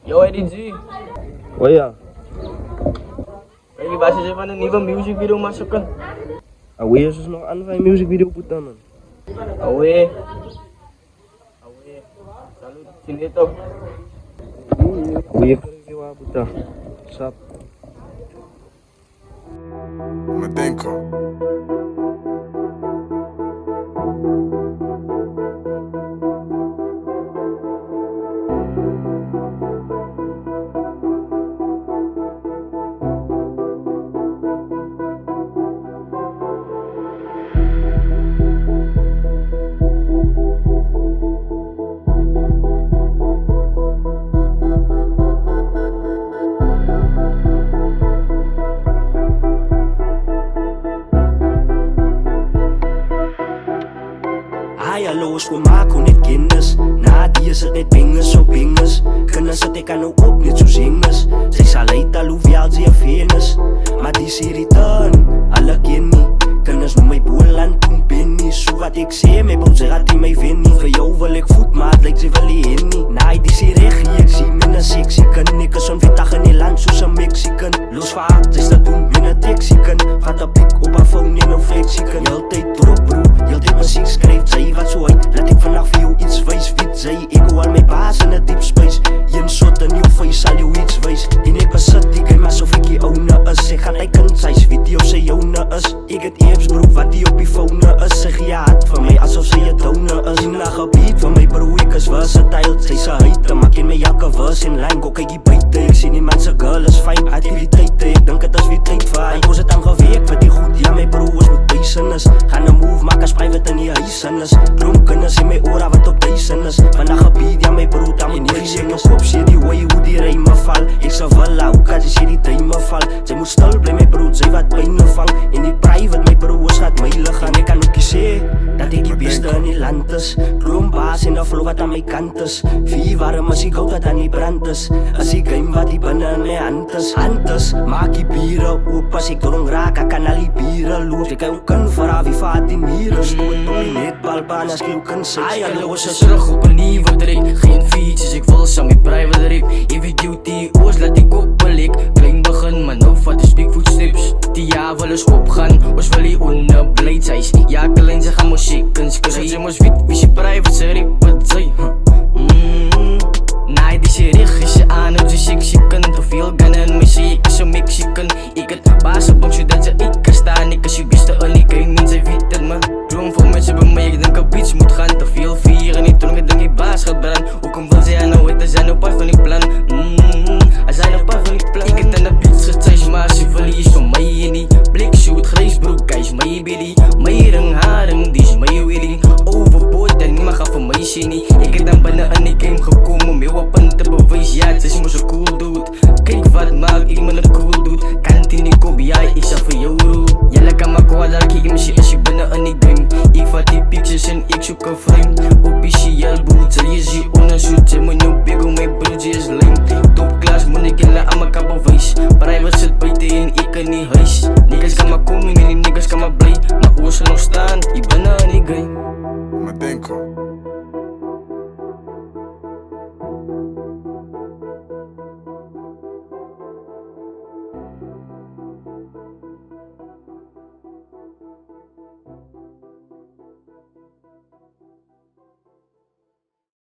Yo, Eddie G. Oh ya, Kijk, waar ze van een nieuwe music video masukkan. Away is dus nog aan van music video putan man. Away. Salut, sini to. Away kerja putan. Sap. Madenko. Ai, hallo, is voor maak hoe net kinders. Na die is het net pingers op pingers. Kunnen ze ik kan ook op net zo zingers. Zij zal leid al hoeveel ze je venus. Maar die serie dan, alle kennie. Kunnen ze my boelan toen penny. Zo wat ik zie, my broer gaat die mij vinden. Voor jou wil ik voet, maar het lijkt ze wel in nie. Nee, die serie regie, ik zie me een sexy kan. Ik is zo'n witdag in die land, zoals een Mexican. Los vaart, is dat doen, met een Texican. Gaat een pik op haar phone in een flexican. Je altijd drop bro, je altijd muziek schrijft. Zij wat zo uit, laat ik vanaf voor jou iets wijs. Wit zij, ik hoor mijn baas in het deep space. Je soort een nieuw face, zal jou iets wijs. In ik bezit, die game alsof ik je owner is. Zij gaat lijken, zij is video, zij owner is. Ik het eerst broek, wat die op je phone is. Zeg ja, het van mij alsof zij je toner is. In een gebied van mij bro, ik is versatile. Zij ze heiten, maak in mij elke vers in lijn. Go kijk die buiten, ik zie die mensen girl is fijn. Activiteiten, ik denk het is weer tijd voor. Ik was het aan gewerkt, wat die goed, ja mijn bro is met business. Gaan een move maken, als private in je huizennis. Dronken is in mijn oren wat op duizend is. Van een gebied, ja mijn bro, daar moet niet zingen. Kop, zie die way, hoe die rijmen val. Ik zou wel hoe kan ze die timen val. Zij moet stil blij, mijn bro, zij wat pijn vang. In die private, mijn bro, is gaat mij liggen. Ik kan ook kiezen, dat ik die beste in die land is. Klombaas in de flow wat aan mijn kant is. Vier warm als ik goud wat aan die brand is. Als die game wat die binnen in mijn hand is. Hand maak die bieren op. Als ik dronk raak, ik kan al die bieren loop. Ik kan ook een vrouw wie vaat in mieren. Stoot op die netbalbaan als ik ook een seks. Ai, hallo, is terug op een nieuwe trek. Geen features, ik wil samen met private rip. Heavy duty, oors laat ik op een lik. Klein begin, maar nou vat is big footsteps. Die jaar wil eens opgaan, ons wil die onderbeleid zijn. Ja, klein, ze gaan muziek en skrijven. Ze moest wit, wie ze private, ze rip het zij. Nee, die serie is je aan, het is sexy kan. Te veel gannen en muziek is een Mexican. Ik het baasbank, zodat ze ik kan staan. Ik is je beste en ik kijk niet, ze weet het man. Droom voor mensen bij mij, ik denk op iets moet gaan. Te veel vieren, niet toen ik denk die baas gaat branden. Ook een wil zij nou het, er zijn een paar van die plan. Er zijn een paar van die plan. Ik het aan de beats gezegd, maar ze verlies van mij in die blik shoot. Grijs broek, hij is mijn billy. Mijn ring, haring, die is mijn willy. Overboord en niemand gaat van mij zien. Ik het dan binnen en ik game gekomen om heel wat punten te bewijzen. Ja, het is me zo cool dude. Kijk wat maak ik me een cool dude. Kan het in die kop, ja, ik zeg voor jou roe. Jelle kan maar kwaad, daar kijk je misschien als je binnen en ik game. Ik vat die pictures en ik zoek een frame. Officieel boot, zij is hier onderzoek. Zij moet nu big om mijn broodje is lame. Topklas moet ik in aan mijn kap bewijs. Private zit buiten en ik in die huis. Niggas kan maar komen en die niggas kan maar blij. Maar oorsen nog staan, ik ben en ik game. Madenko.